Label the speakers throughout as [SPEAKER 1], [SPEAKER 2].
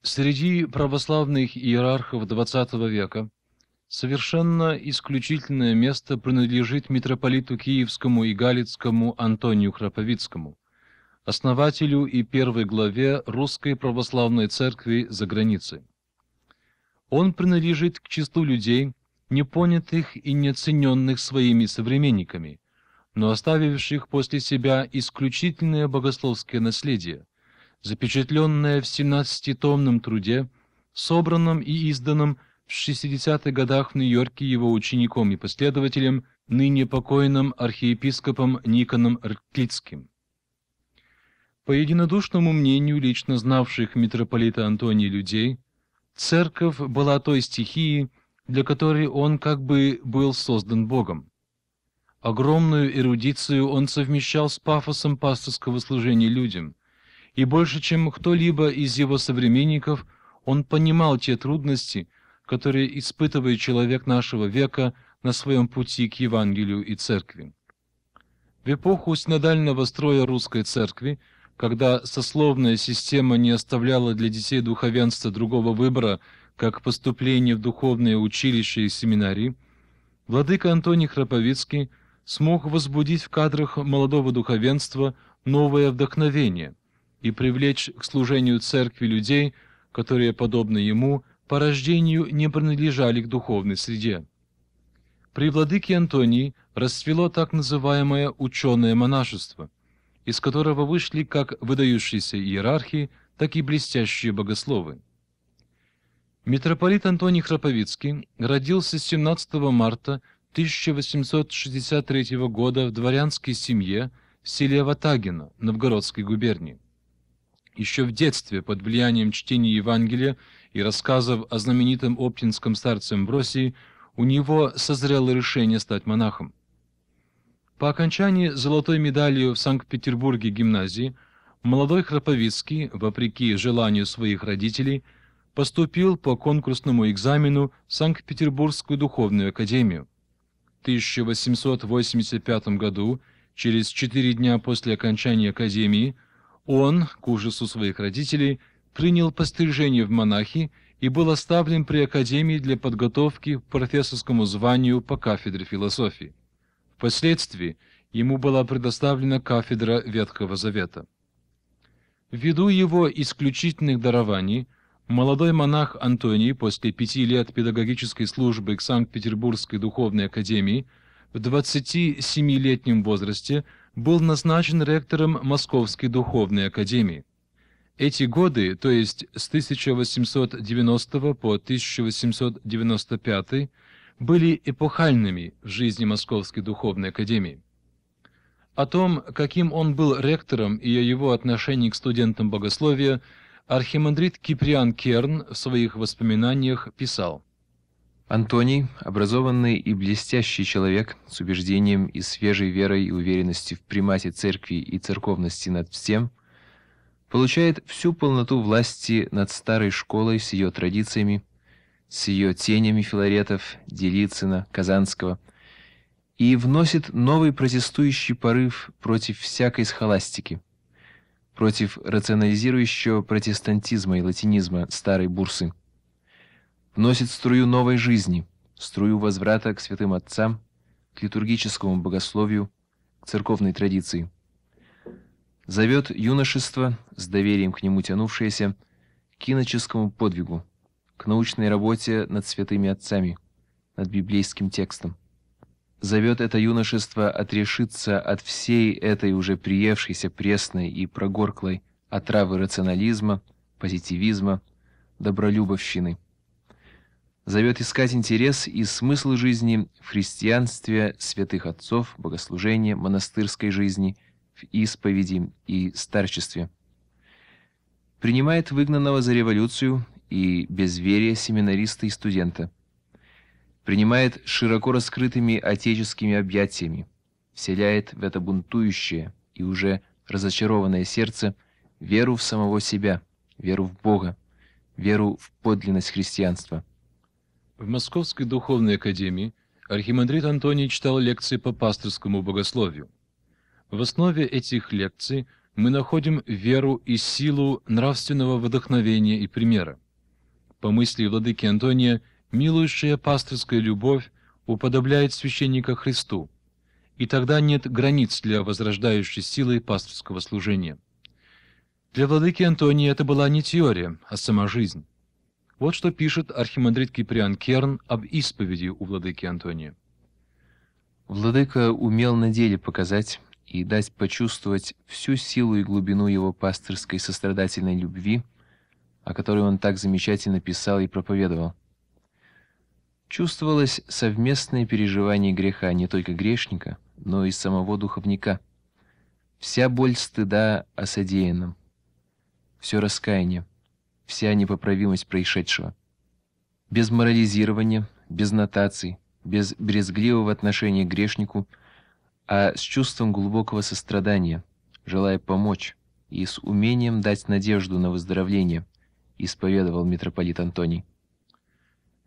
[SPEAKER 1] Среди православных иерархов XX века совершенно исключительное место принадлежит митрополиту Киевскому и Галицкому Антонию Храповицкому, основателю и первой главе Русской Православной Церкви за границей. Он принадлежит к числу людей, непонятых и неоцененных своими современниками, но оставивших после себя исключительное богословское наследие, запечатленное в 17-томном труде, собранном и изданном в 60-х годах в Нью-Йорке его учеником и последователем, ныне покойным архиепископом Никоном Рклицким. По единодушному мнению лично знавших митрополита Антония людей, церковь была той стихией, для которой он как бы был создан Богом. Огромную эрудицию он совмещал с пафосом пасторского служения людям, и больше, чем кто-либо из его современников, он понимал те трудности, которые испытывает человек нашего века на своем пути к Евангелию и Церкви. В эпоху синодального строя русской церкви, когда сословная система не оставляла для детей духовенства другого выбора, как поступление в духовные училища и семинарии, владыка Антоний Храповицкий смог возбудить в кадрах молодого духовенства новое вдохновение и привлечь к служению церкви людей, которые, подобно ему, по рождению не принадлежали к духовной среде. При владыке Антонии расцвело так называемое ученое монашество, из которого вышли как выдающиеся иерархи, так и блестящие богословы. Митрополит Антоний Храповицкий родился 17 марта 1863 года в дворянской семье в селе Ватагино Новгородской губернии. Еще в детстве, под влиянием чтения Евангелия и рассказов о знаменитом оптинском старце Амбросии, у него созрело решение стать монахом. По окончании золотой медалью в Санкт-Петербурге гимназии молодой Храповицкий, вопреки желанию своих родителей, поступил по конкурсному экзамену в Санкт-Петербургскую духовную академию. В 1885 году, через 4 дня после окончания академии, он, к ужасу своих родителей, принял пострижение в монахи и был оставлен при академии для подготовки к профессорскому званию по кафедре философии. Впоследствии ему была предоставлена кафедра Ветхого Завета. Ввиду его исключительных дарований, молодой монах Антоний после 5 лет педагогической службы к Санкт-Петербургской духовной академии в 27-летнем возрасте был назначен ректором Московской духовной академии. Эти годы, то есть с 1890 по 1895, были эпохальными в жизни Московской духовной академии. О том, каким он был ректором и о его отношении к студентам богословия, архимандрит Киприан Керн в своих воспоминаниях писал:
[SPEAKER 2] Антоний, образованный и блестящий человек с убеждением и свежей верой и уверенностью в примате церкви и церковности над всем, получает всю полноту власти над старой школой с ее традициями, с ее тенями Филаретов, Делицына, Казанского, и вносит новый протестующий порыв против всякой схоластики, против рационализирующего протестантизма и латинизма старой бурсы, вносит струю новой жизни, струю возврата к святым отцам, к литургическому богословию, к церковной традиции. Зовет юношество, с доверием к нему тянувшееся, к иноческому подвигу, к научной работе над святыми отцами, над библейским текстом. Зовет это юношество отрешиться от всей этой уже приевшейся пресной и прогорклой отравы рационализма, позитивизма, добролюбовщины. Зовет искать интерес и смысл жизни в христианстве святых отцов, богослужении, монастырской жизни, в исповеди и старчестве. Принимает выгнанного за революцию и безверие семинариста и студента. Принимает широко раскрытыми отеческими объятиями, вселяет в это бунтующее и уже разочарованное сердце веру в самого себя, веру в Бога, веру в подлинность христианства.
[SPEAKER 1] В Московской духовной академии архимандрит Антоний читал лекции по пасторскому богословию. В основе этих лекций мы находим веру и силу нравственного вдохновения и примера. По мысли владыки Антония, милующая пастырская любовь уподобляет священника Христу, и тогда нет границ для возрождающей силы пастырского служения. Для владыки Антония это была не теория, а сама жизнь. Вот что пишет архимандрит Киприан Керн об исповеди у владыки Антония.
[SPEAKER 2] Владыка умел на деле показать и дать почувствовать всю силу и глубину его пастырской сострадательной любви, о которой он так замечательно писал и проповедовал. Чувствовалось совместное переживание греха не только грешника, но и самого духовника. Вся боль стыда о содеянном, все раскаяние, вся непоправимость происшедшего. Без морализирования, без нотаций, без брезгливого отношения к грешнику, а с чувством глубокого сострадания, желая помочь и с умением дать надежду на выздоровление, исповедовал митрополит Антоний.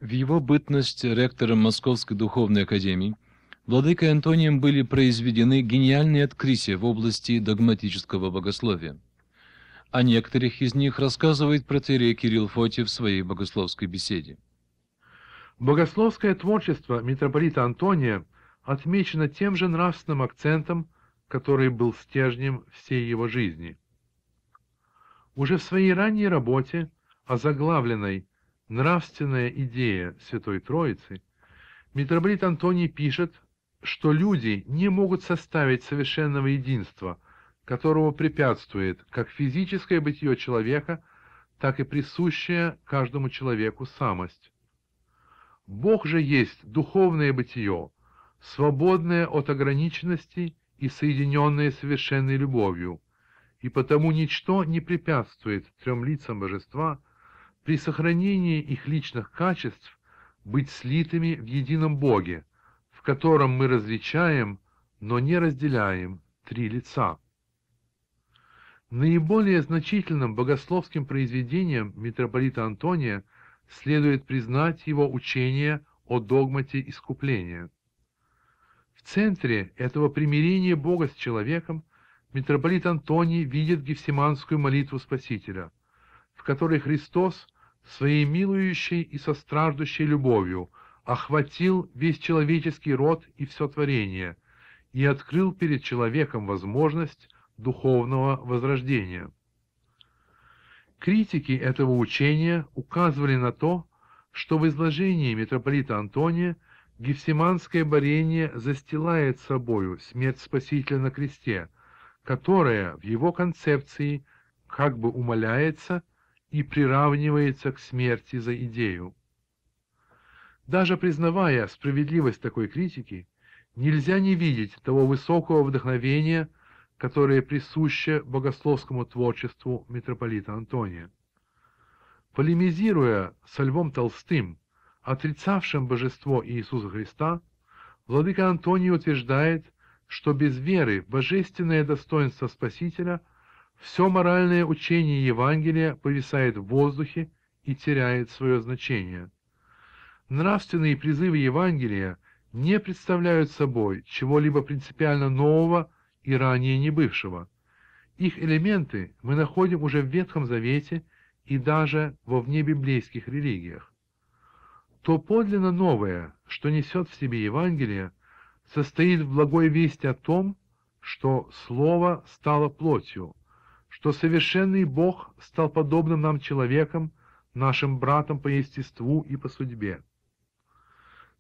[SPEAKER 1] В его бытность ректором Московской духовной академии владыкой Антонием были произведены гениальные открытия в области догматического богословия. О некоторых из них рассказывает протоиерей Кирилл Фотий в своей богословской беседе.
[SPEAKER 3] Богословское творчество митрополита Антония отмечено тем же нравственным акцентом, который был стержнем всей его жизни. Уже в своей ранней работе, озаглавленной «Нравственная идея Святой Троицы», митрополит Антоний пишет, что люди не могут составить совершенного единства, которому препятствует как физическое бытие человека, так и присущая каждому человеку самость. Бог же есть духовное бытие, свободное от ограниченностей и соединенное совершенной любовью, и потому ничто не препятствует трем лицам Божества при сохранении их личных качеств быть слитыми в едином Боге, в котором мы различаем, но не разделяем три лица. Наиболее значительным богословским произведением митрополита Антония следует признать его учение о догмате искупления. В центре этого примирения Бога с человеком митрополит Антоний видит гефсиманскую молитву Спасителя, в которой Христос своей милующей и состраждущей любовью охватил весь человеческий род и все творение и открыл перед человеком возможность духовного возрождения. Критики этого учения указывали на то, что в изложении митрополита Антония гефсиманское борение застилает собою смерть Спасителя на кресте, которая в его концепции как бы умаляется и приравнивается к смерти за идею. Даже признавая справедливость такой критики, нельзя не видеть того высокого вдохновения, которое присуще богословскому творчеству митрополита Антония. Полемизируя со Львом Толстым, отрицавшим божество Иисуса Христа, владыка Антоний утверждает, что без веры в божественное достоинство Спасителя все моральное учение Евангелия повисает в воздухе и теряет свое значение. Нравственные призывы Евангелия не представляют собой чего-либо принципиально нового и ранее не бывшего. Их элементы мы находим уже в Ветхом Завете и даже во внебиблейских религиях. То подлинно новое, что несет в себе Евангелие, состоит в благой вести о том, что Слово стало плотью, что совершенный Бог стал подобным нам человеком, нашим братом по естеству и по судьбе.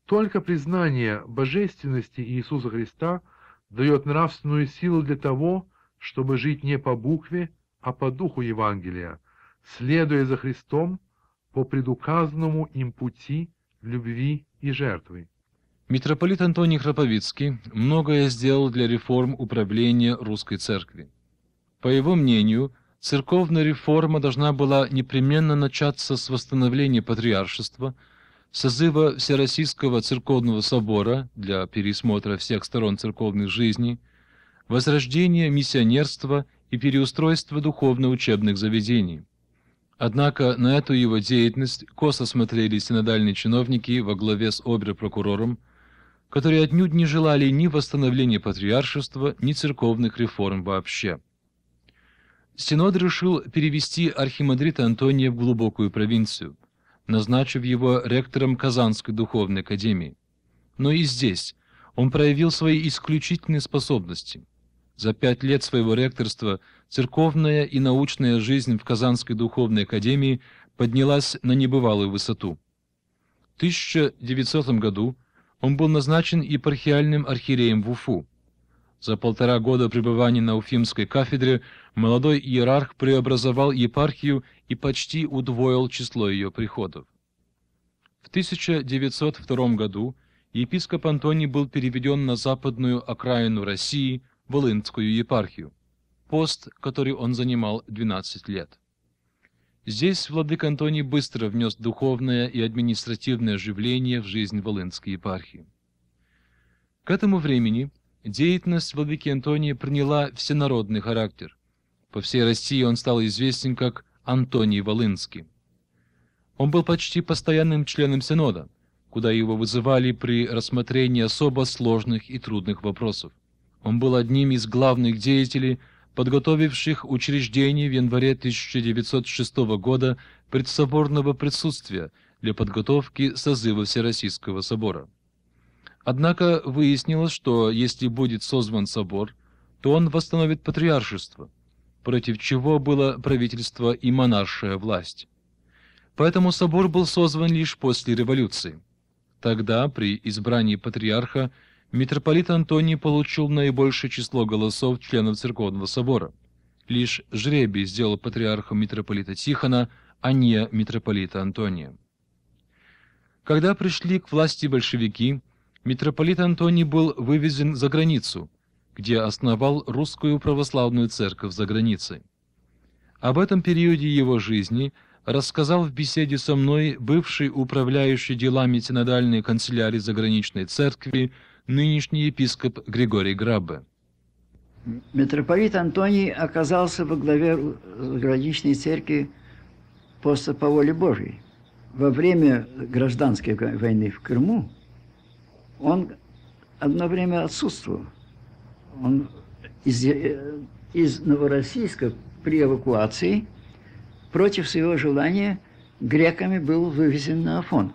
[SPEAKER 3] Только признание божественности Иисуса Христа дает нравственную силу для того, чтобы жить не по букве, а по духу Евангелия, следуя за Христом по предуказанному им пути любви и жертвы.
[SPEAKER 1] Митрополит Антоний Храповицкий многое сделал для реформ управления русской церкви. По его мнению, церковная реформа должна была непременно начаться с восстановления патриаршества, созыва Всероссийского церковного собора для пересмотра всех сторон церковной жизни, возрождения миссионерства и переустройства духовно-учебных заведений. Однако на эту его деятельность косо смотрели синодальные чиновники во главе с обер-прокурором, которые отнюдь не желали ни восстановления патриаршества, ни церковных реформ вообще. Синод решил перевести архимандрита Антония в глубокую провинцию, назначив его ректором Казанской духовной академии. Но и здесь он проявил свои исключительные способности. За 5 лет своего ректорства церковная и научная жизнь в Казанской духовной академии поднялась на небывалую высоту. В 1900 году он был назначен епархиальным архиереем в Уфу. За 1,5 года пребывания на Уфимской кафедре молодой иерарх преобразовал епархию и почти удвоил число ее приходов. В 1902 году епископ Антоний был переведен на западную окраину России, Волынскую епархию, пост, который он занимал 12 лет. Здесь владыка Антоний быстро внес духовное и административное оживление в жизнь Волынской епархии. К этому времени деятельность владыки Антония приняла всенародный характер. По всей России он стал известен как Антоний Волынский. Он был почти постоянным членом Синода, куда его вызывали при рассмотрении особо сложных и трудных вопросов. Он был одним из главных деятелей, подготовивших учреждение в январе 1906 года предсоборного присутствия для подготовки созыва Всероссийского собора. Однако выяснилось, что если будет созван собор, то он восстановит патриаршество, против чего было правительство и монаршая власть. Поэтому собор был созван лишь после революции. Тогда, при избрании патриарха, митрополит Антоний получил наибольшее число голосов членов Церковного собора. Лишь жребий сделал патриархом митрополита Тихона, а не митрополита Антония. Когда пришли к власти большевики, митрополит Антоний был вывезен за границу, где основал русскую православную церковь за границей. Об этом периоде его жизни рассказал в беседе со мной бывший управляющий делами синодальной канцелярии заграничной церкви, нынешний епископ Григорий Граббе.
[SPEAKER 4] Митрополит Антоний оказался во главе заграничной церкви просто по воле Божьей. Во время гражданской войны в Крыму он одно время отсутствовал. Он из Новороссийска при эвакуации против своего желания греками был вывезен на Афон.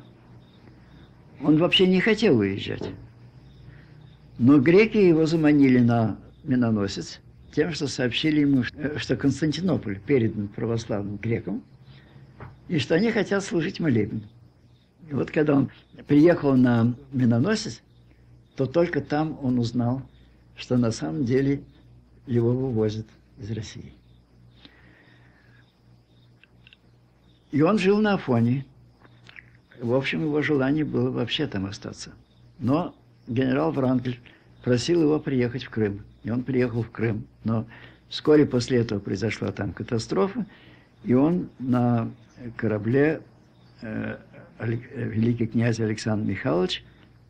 [SPEAKER 4] Он вообще не хотел уезжать. Но греки его заманили на миноносец тем, что сообщили ему, что Константинополь передан православным грекам, и что они хотят служить молебен. И вот когда он приехал на миноносец, то только там он узнал, что на самом деле его вывозят из России. И он жил на Афоне. В общем, его желание было вообще там остаться. Но генерал Врангель просил его приехать в Крым. И он приехал в Крым. Но вскоре после этого произошла там катастрофа, и он на корабле великий князь Александр Михайлович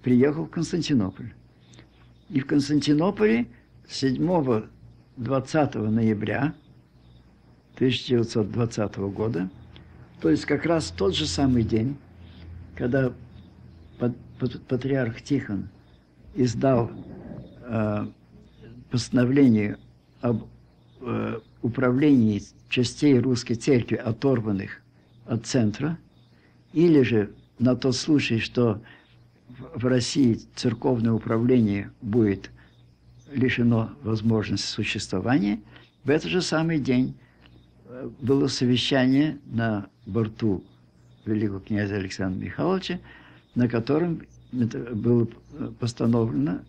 [SPEAKER 4] приехал в Константинополь. И в Константинополе 7-20 ноября 1920 года, то есть как раз тот же самый день, когда патриарх Тихон издал постановление об управлении частей русской церкви, оторванных от центра, или же на тот случай, что в России церковное управление будет лишено возможности существования, в этот же самый день было совещание на борту великого князя Александра Михайловича, на котором было постановлено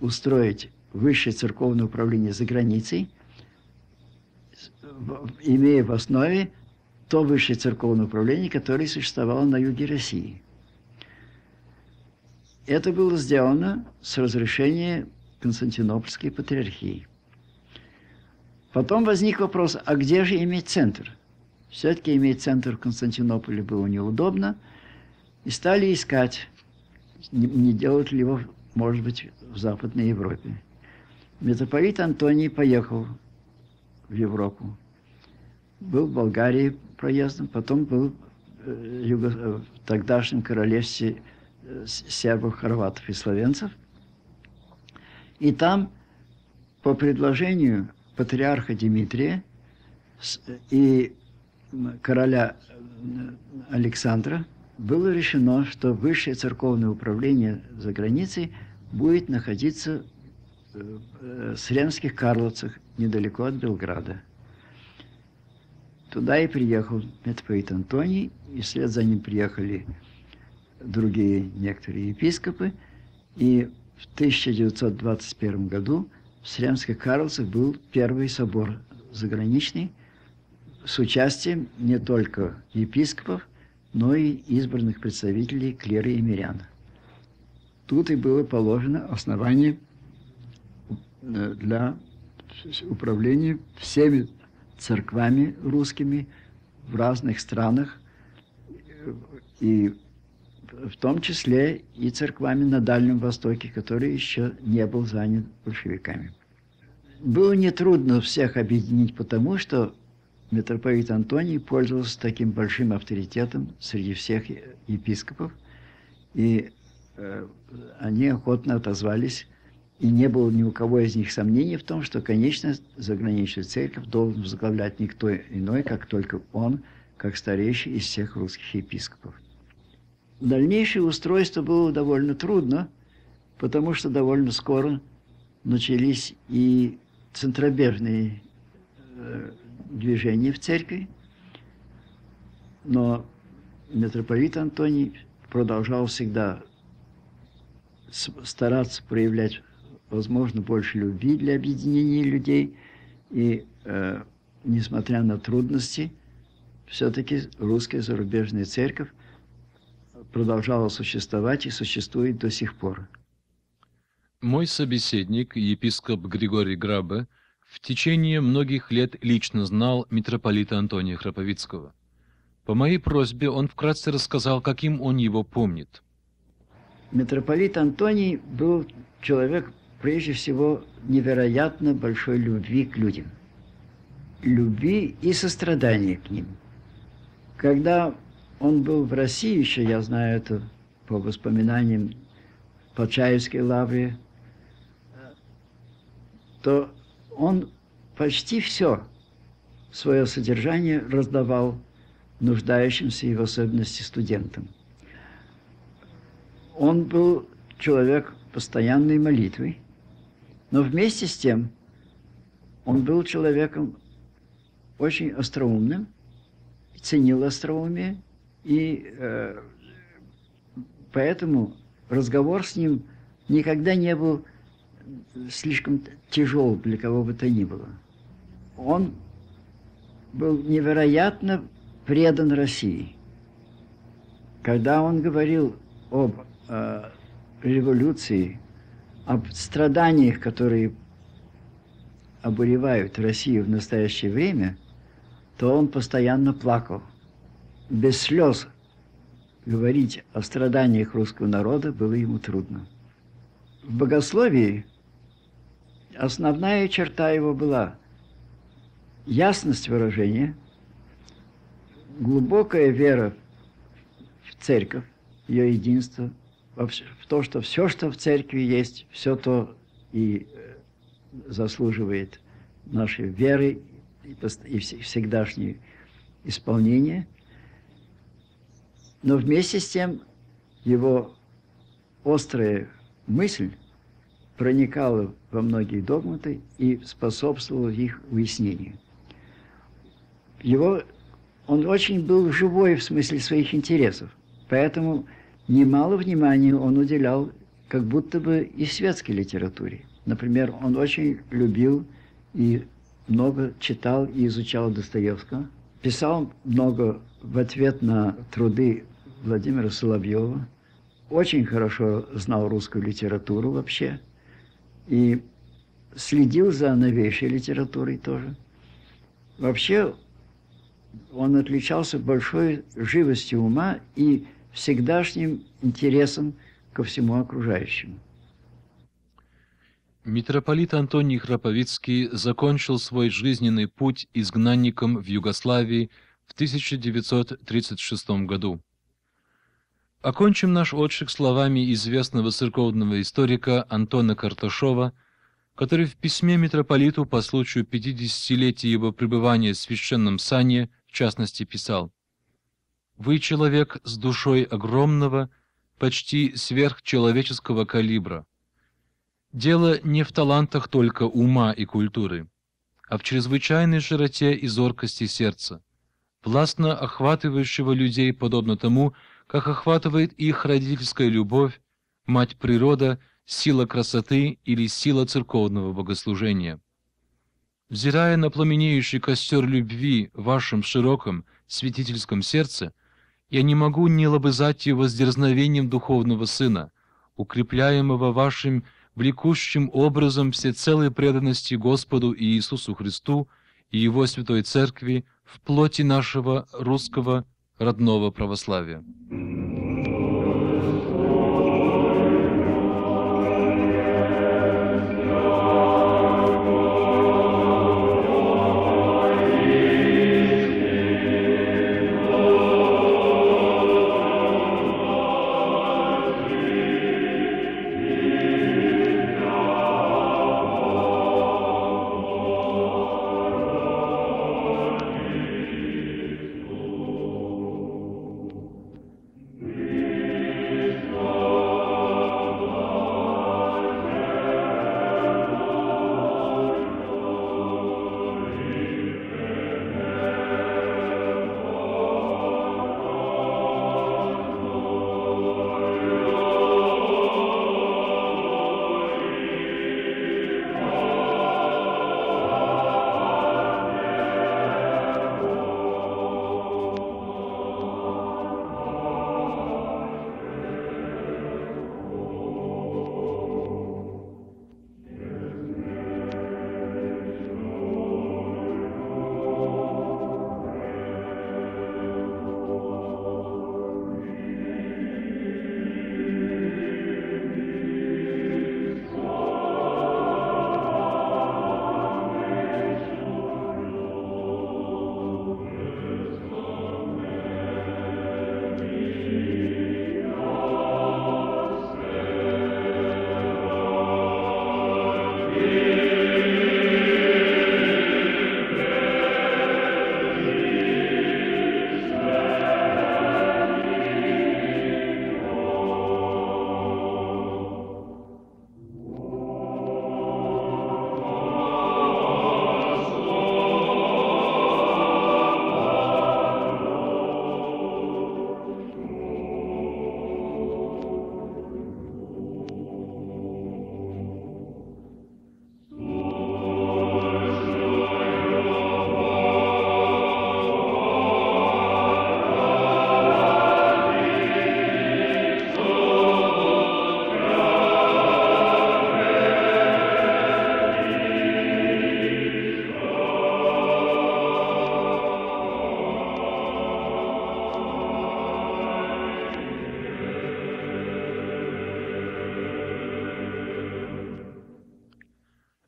[SPEAKER 4] устроить высшее церковное управление за границей, имея в основе то высшее церковное управление, которое существовало на юге России. Это было сделано с разрешения Константинопольской патриархии. Потом возник вопрос, а где же иметь центр? Все-таки иметь центр в Константинополе было неудобно, и стали искать, не делать ли его, может быть, в Западной Европе. Митрополит Антоний поехал в Европу. Был в Болгарии проездом, потом был в тогдашнем королевстве сербов, хорватов и словенцев. И там, по предложению патриарха Дмитрия и короля Александра было решено, что высшее церковное управление за границей будет находиться в Сремских Карловцах, недалеко от Белграда. Туда и приехал митрополит Антоний, и вслед за ним приехали другие некоторые епископы, и в 1921 году в Сремских Карловцах был первый собор заграничный с участием не только епископов, но и избранных представителей клира и мирян. Тут и было положено основание для управления всеми церквами русскими в разных странах, и в том числе и церквами на Дальнем Востоке, который еще не был занят большевиками. Было нетрудно всех объединить, потому что митрополит Антоний пользовался таким большим авторитетом среди всех епископов, и они охотно отозвались, и не было ни у кого из них сомнений в том, что, конечно, заграничную церковь должен возглавлять никто иной, как только он, как старейший из всех русских епископов. Дальнейшее устройство было довольно трудно, потому что довольно скоро начались и центробежные движения в церкви, но митрополит Антоний продолжал всегда стараться проявлять, возможно, больше любви для объединения людей, и, несмотря на трудности, все-таки русская зарубежная церковь продолжала существовать и существует до сих пор.
[SPEAKER 1] Мой собеседник, епископ Григорий Грабе, в течение многих лет лично знал митрополита Антония Храповицкого. По моей просьбе он вкратце рассказал, каким он его помнит.
[SPEAKER 4] Митрополит Антоний был человек, прежде всего, невероятно большой любви к людям. Любви и сострадания к ним. Когда он был в России, еще я знаю это по воспоминаниям в Почаевской лавре, то он почти все свое содержание раздавал нуждающимся и в особенности студентам. Он был человек постоянной молитвы, но вместе с тем он был человеком очень остроумным, ценил остроумие, и поэтому разговор с ним никогда не был слишком тяжел для кого бы то ни было. Он был невероятно предан России. Когда он говорил об революции, об страданиях, которые обуревают Россию в настоящее время, то он постоянно плакал. Без слез говорить о страданиях русского народа было ему трудно. В богословии основная черта его была ясность выражения, глубокая вера в церковь, ее единство, в то, что все, что в церкви есть, все то и заслуживает нашей веры и всегдашнее исполнение. Но вместе с тем его острая мысль проникала во многие догматы и способствовала их уяснению. Он очень был живой в смысле своих интересов, поэтому немало внимания он уделял как будто бы и светской литературе. Например, он очень любил и много читал и изучал Достоевского, писал много в ответ на труды Владимира Соловьева, очень хорошо знал русскую литературу вообще и следил за новейшей литературой тоже. Вообще он отличался большой живостью ума и всегдашним интересом ко всему окружающему.
[SPEAKER 1] Митрополит Антоний Храповицкий закончил свой жизненный путь изгнанником в Югославии в 1936 году. Окончим наш отшик словами известного церковного историка Антона Карташова, который в письме митрополиту по случаю 50-летия его пребывания в священном сане, в частности, писал: «Вы человек с душой огромного, почти сверхчеловеческого калибра. Дело не в талантах только ума и культуры, а в чрезвычайной широте и зоркости сердца, властно охватывающего людей подобно тому, как охватывает их родительская любовь, мать природа, сила красоты или сила церковного богослужения. Взирая на пламенеющий костер любви в вашем широком святительском сердце, я не могу не лобызать его с дерзновением духовного сына, укрепляемого вашим влекущим образом всецелой преданности Господу Иисусу Христу и Его Святой Церкви в плоти нашего русского родного православия».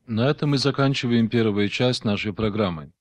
[SPEAKER 1] На этом мы заканчиваем первую часть нашей программы.